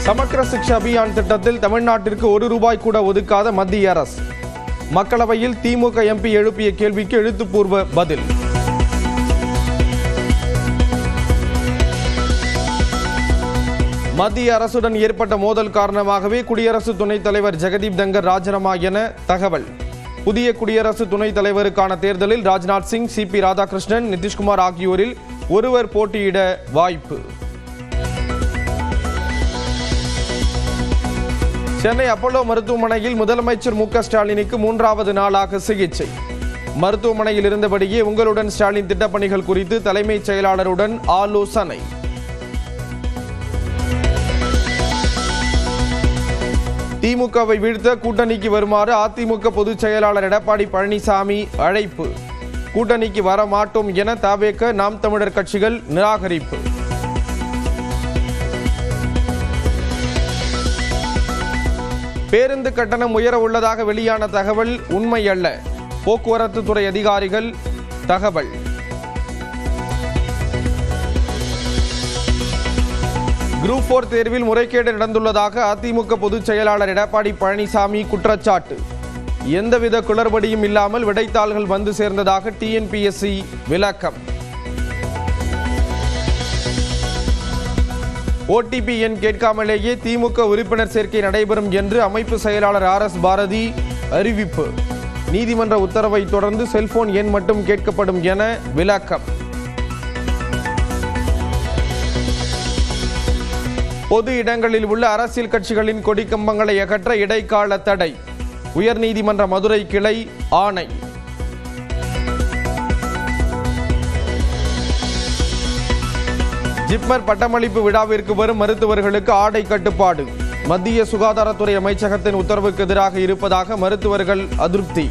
சமக்கர சிக்ஷா அபியான் திட்டத்தில் தமிழ்நாட்டிற்கு ₹1 கூட ஒதுக்காத மத்திய அரசு. மக்களவையில் திமுக எம்பி எழுப்பிய கேள்விக்கு எழுத்துப்பூர்வ பதில். மத்திய அரசுடன் ஏற்பட்ட மோதல் காரணமாகவே குடியரசு துணைத் தலைவர் ஜெகதீப் தங்கர் ராஜினாமா என தகவல். புதிய குடியரசு துணைத் தலைவருக்கான தேர்தலில் ராஜ்நாத் சிங், CP ராதாகிருஷ்ணன், நிதிஷ்குமார் ஆகியோரில் ஒருவர் போட்டியிட வாய்ப்பு. சென்னை அப்போலோ மருத்துவமனையில் முதலமைச்சர் மு.க. ஸ்டாலினுக்கு 3வது நாளாக சிகிச்சை. மருத்துவமனையில் இருந்தபடியே உங்களுடன் ஸ்டாலின் திட்டப்பணிகள் குறித்து தலைமைச் செயலாளருடன் ஆலோசனை. திமுகவை வீழ்த்த கூட்டணிக்கு வருமாறு அதிமுக பொதுச் செயலாளர் எடப்பாடி பழனிசாமி அழைப்பு. கூட்டணிக்கு வர மாட்டோம் என தவேக, நாம் தமிழர் கட்சிகள் நிராகரிப்பு. பேருந்து கட்டணம் உயர உள்ளதாக வெளியான தகவல் உண்மை அல்ல. போக்குவரத்து துறை அதிகாரிகள் தகவல். குரூப் 4 தேர்வில் முறைகேடு நடந்துள்ளதாக அதிமுக பொதுச் செயலாளர் எடப்பாடி பழனிசாமி குற்றச்சாட்டு. எந்தவித குளறுபடியும் இல்லாமல் விடைத்தாள்கள் வந்து சேர்ந்ததாக TNPSC விளக்கம். OTP எண் கேட்காமலேயே திமுக உறுப்பினர் சேர்க்கை நடைபெறும் என்று அமைப்பு செயலாளர் RS பாரதி அறிவிப்பு. நீதிமன்ற உத்தரவை தொடர்ந்து செல்போன் எண் மட்டும் கேட்கப்படும் என விளக்கம். பொது இடங்களில் உள்ள அரசியல் கட்சிகளின் கொடிக்கம்பங்களை அகற்ற இடைக்கால தடை. உயர்நீதிமன்ற மதுரை கிளை ஆணை. ஜிப்மர் பட்டமளிப்பு விழாவிற்கு வரும் மருத்துவர்களுக்கு ஆடை கட்டுப்பாடு. மத்திய சுகாதாரத்துறை அமைச்சகத்தின் உத்தரவுக்கு எதிராக இருப்பதாக மருத்துவர்கள் அதிருப்தி.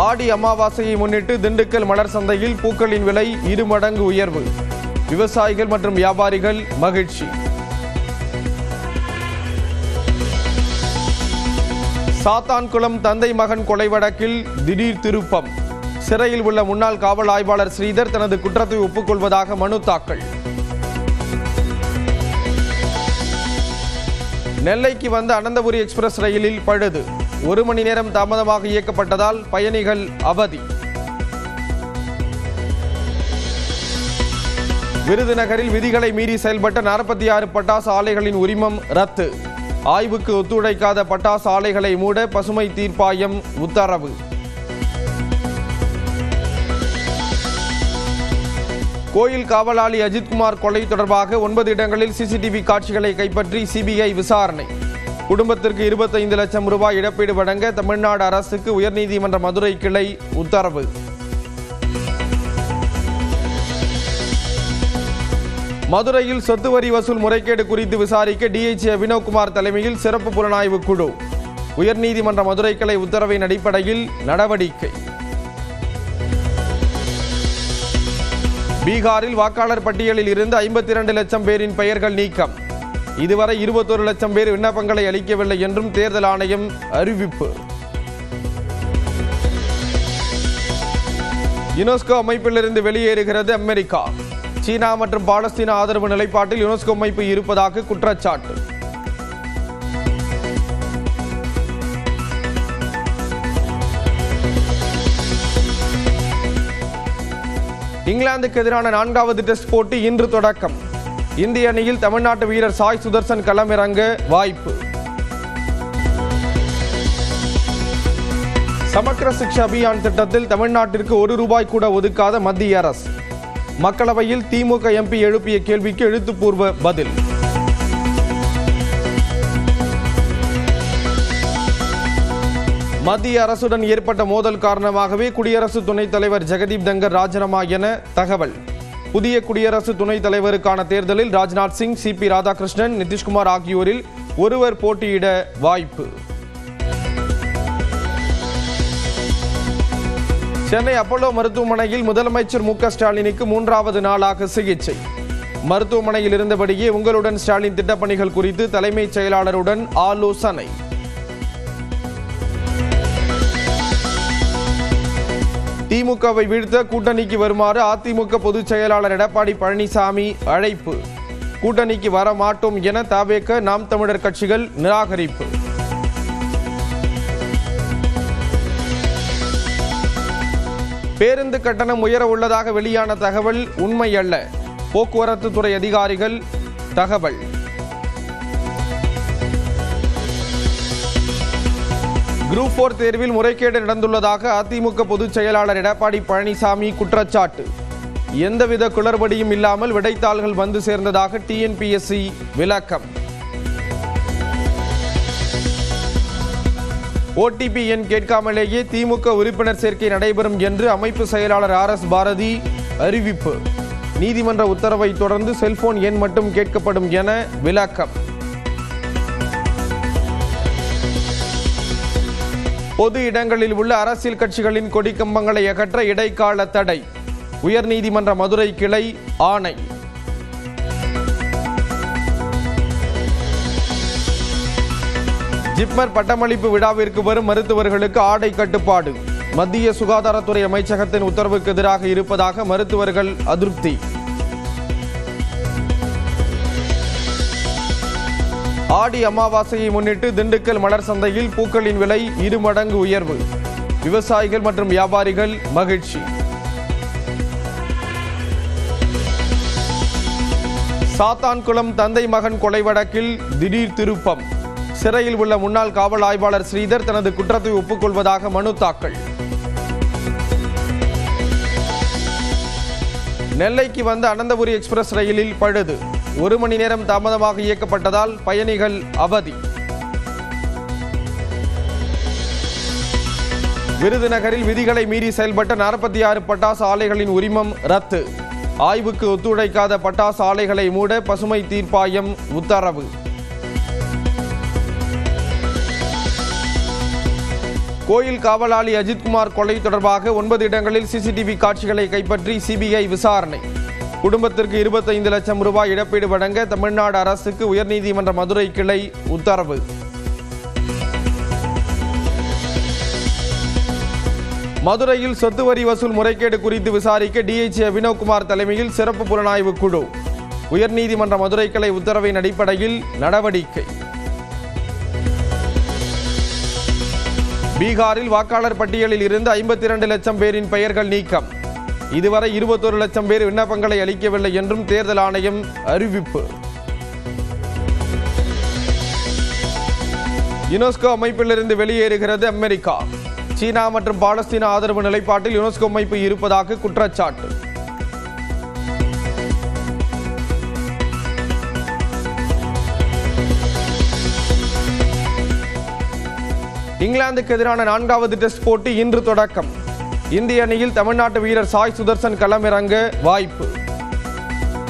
ஆடி அமாவாசையை முன்னிட்டு திண்டுக்கல் மலர் சந்தையில் பூக்களின் விலை 2 மடங்கு உயர்வு. விவசாயிகள் மற்றும் வியாபாரிகள் மகிழ்ச்சி. சாத்தான்குளம் தந்தை மகன் கொலை வழக்கில் திடீர் திருப்பம். சிறையில் உள்ள முன்னாள் காவல் ஆய்வாளர் ஸ்ரீதர் தனது குற்றத்தை ஒப்புக்கொள்வதாக மனு தாக்கல். நெல்லைக்கு வந்த அனந்தபுரி எக்ஸ்பிரஸ் ரயிலில் பழுது. 1 மணி நேரம் தாமதமாக இயக்கப்பட்டதால் பயணிகள் அவதி. விருதுநகரில் விதிகளை மீறி செயல்பட்ட 46 பட்டாசு ஆலைகளின் உரிமம் ரத்து. ஆய்வுக்கு ஒத்துழைக்காத பட்டாசு ஆலைகளை மூட பசுமை தீர்ப்பாயம் உத்தரவு. கோயில் காவலாளி அஜித்குமார் கொலை தொடர்பாக 9 இடங்களில் CCTV காட்சிகளை கைப்பற்றி CBI விசாரணை. குடும்பத்திற்கு 25 லட்சம் ரூபாய் இழப்பீடு வழங்க தமிழ்நாடு அரசுக்கு உயர்நீதிமன்ற மதுரை கிளை உத்தரவு. மதுரையில் சொத்து வரி வசூல் முறைகேடு குறித்து விசாரிக்க DIG அபினவ்குமார் தலைமையில் சிறப்பு புலனாய்வு குழு. உயர்நீதிமன்ற மதுரை கிளை உத்தரவின் அடிப்படையில் நடவடிக்கை. பீகாரில் வாக்காளர் பட்டியலில் இருந்து 52 லட்சம் பேரின் பெயர்கள் நீக்கம். இதுவரை 21 லட்சம் பேர் விண்ணப்பங்களை அளிக்கவில்லை என்றும் தேர்தல் ஆணையம் அறிவிப்பு. யுனெஸ்கோ அமைப்பிலிருந்து வெளியேறுகிறது அமெரிக்கா. சீனா மற்றும் பாலஸ்தீன ஆதரவு நிலைப்பாட்டில் யுனெஸ்கோ அமைப்பு இருப்பதாக குற்றச்சாட்டு. இங்கிலாந்துக்கு எதிரான 4வது டெஸ்ட் போட்டி இன்று தொடக்கம். இந்திய அணியில் தமிழ்நாட்டு வீரர் சாய் சுதர்சன் களமிறங்க வாய்ப்பு. சமக்கர சிக்ஷா அபியான் திட்டத்தில் தமிழ்நாட்டிற்கு ₹1 கூட ஒதுக்காத மத்திய அரசு. மக்களவையில் திமுக எம்பி எழுப்பிய கேள்விக்கு எழுத்துப்பூர்வ பதில். மத்திய அரசுடன் ஏற்பட்ட மோதல் காரணமாகவே குடியரசு துணைத் தலைவர் ஜெகதீப் தங்கர் ராஜினாமா என தகவல். புதிய குடியரசு துணைத் தலைவருக்கான தேர்தலில் ராஜ்நாத் சிங், CP ராதாகிருஷ்ணன், நிதிஷ்குமார் ஆகியோரில் ஒருவர் போட்டியிட வாய்ப்பு. சென்னை அப்போலோ மருத்துவமனையில் முதலமைச்சர் மு.க. ஸ்டாலினுக்கு 3வது நாளாக சிகிச்சை. மருத்துவமனையில் இருந்தபடியே உங்களுடன் ஸ்டாலின் திட்டப்பணிகள் குறித்து தலைமைச் செயலாளருடன் ஆலோசனை. திமுகவை வீழ்த்த கூட்டணிக்கு வருமாறு அதிமுக பொதுச் செயலாளர் எடப்பாடி பழனிசாமி அழைப்பு. கூட்டணிக்கு வர மாட்டோம் என தவேக, நாம் தமிழர் கட்சிகள் நிராகரிப்பு. பேருந்து கட்டணம் உயர உள்ளதாக வெளியான தகவல் உண்மை அல்ல. போக்குவரத்து துறை அதிகாரிகள் தகவல். குரூப் 4 தேர்வில் முறைகேடு நடந்துள்ளதாக அதிமுக பொதுச் செயலாளர் எடப்பாடி பழனிசாமி குற்றச்சாட்டு. எந்தவித குளறுபடியும் இல்லாமல் விடைத்தாள்கள் வந்து சேர்ந்ததாக டிஎன்பிஎஸ்சி விளக்கம். ஓடிபி எண் கேட்காமலேயே திமுக உறுப்பினர் சேர்க்கை நடைபெறும் என்று அமைப்பு செயலாளர் RS பாரதி அறிவிப்பு. நீதிமன்ற உத்தரவை தொடர்ந்து செல்போன் எண் மட்டும் கேட்கப்படும் என விளக்கம். பொது இடங்களில் உள்ள அரசியல் கட்சிகளின் கொடிக்கம்பங்களை அகற்ற இடைக்கால தடை. உயர்நீதிமன்ற மதுரை கிளை ஆணை. ஜிப்மர் பட்டமளிப்பு விழாவிற்கு வரும் மருத்துவர்களுக்கு ஆடை கட்டுப்பாடு. மத்திய சுகாதாரத்துறை அமைச்சகத்தின் உத்தரவுக்கு எதிராக இருப்பதாக மருத்துவர்கள் அதிருப்தி. ஆடி அமாவாசையை முன்னிட்டு திண்டுக்கல் மலர் சந்தையில் பூக்களின் விலை 2 மடங்கு உயர்வு. விவசாயிகள் மற்றும் வியாபாரிகள் மகிழ்ச்சி. சாத்தான்குளம் தந்தை மகன் கொலை வழக்கில் திடீர் திருப்பம். சிறையில் உள்ள முன்னாள் காவல் ஆய்வாளர் ஸ்ரீதர் தனது குற்றத்தை ஒப்புக்கொள்வதாக மனு தாக்கல். நெல்லைக்கு வந்த அனந்தபுரி எக்ஸ்பிரஸ் ரயிலில் பழுது. 1 மணி நேரம் தாமதமாக இயக்கப்பட்டதால் பயணிகள் அவதி. விருதுநகரில் விதிகளை மீறி செயல்பட்ட 46 பட்டாசு ஆலைகளின் உரிமம் ரத்து. ஆய்வுக்கு ஒத்துழைக்காத பட்டாசு ஆலைகளை மூட பசுமை தீர்ப்பாயம் உத்தரவு. கோயில் காவலாளி அஜித்குமார் கொலை தொடர்பாக 9 இடங்களில் சிசிடிவி காட்சிகளை கைப்பற்றி சிபிஐ விசாரணை. குடும்பத்திற்கு 25 லட்சம் ரூபாய் இழப்பீடு வழங்க தமிழ்நாடு அரசுக்கு உயர்நீதிமன்ற மதுரை கிளை உத்தரவு. மதுரையில் சொத்து வரி வசூல் முறைகேடு குறித்து விசாரிக்க டிஐஜி அபினவ்குமார் தலைமையில் சிறப்பு புலனாய்வு குழு. உயர்நீதிமன்ற மதுரை கிளை உத்தரவின் அடிப்படையில் நடவடிக்கை. பீகாரில் வாக்காளர் பட்டியலில் இருந்து 52 லட்சம் பேரின் பெயர்கள் நீக்கம். இதுவரை 21 லட்சம் பேர் விண்ணப்பங்களை அளிக்கவில்லை என்றும் தேர்தல் ஆணையம் அறிவிப்பு. யுனெஸ்கோ அமைப்பிலிருந்து வெளியேறுகிறது அமெரிக்கா. சீனா மற்றும் பாலஸ்தீன ஆதரவு நிலைப்பாட்டில் யுனெஸ்கோ அமைப்பு இருப்பதாக குற்றச்சாட்டு. இங்கிலாந்துக்கு எதிரான 4வது டெஸ்ட் போட்டி இன்று தொடக்கம். இந்திய அணியில் தமிழ்நாட்டு வீரர் சாய் சுதர்சன் களமிறங்க வாய்ப்பு.